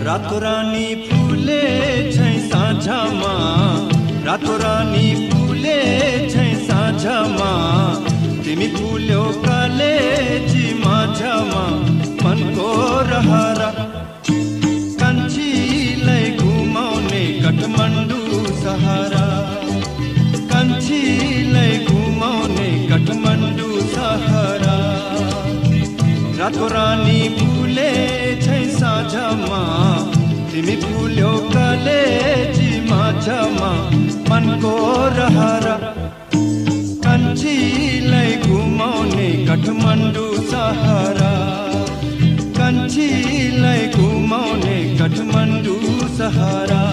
रातो रानी फुले छै साँझमा, रातो रानी फुले छै साँझमा, तिमी फुल्यौ कलेजी माझमा मनको रहरा। कान्छीलाई घुमाउने काठमाडौँ सहरा, कान्छीलाई घुमाउने काठमाडौँ सहरा। रातो रानी फुले छै साँझमा, तिमी फुल्यौ कलेजी माझमा मनको रहरा। कान्छीलाई घुमाउने काठमाडौँ सहरा, कान्छीलाई घुमाउने काठमाडौँ सहरा।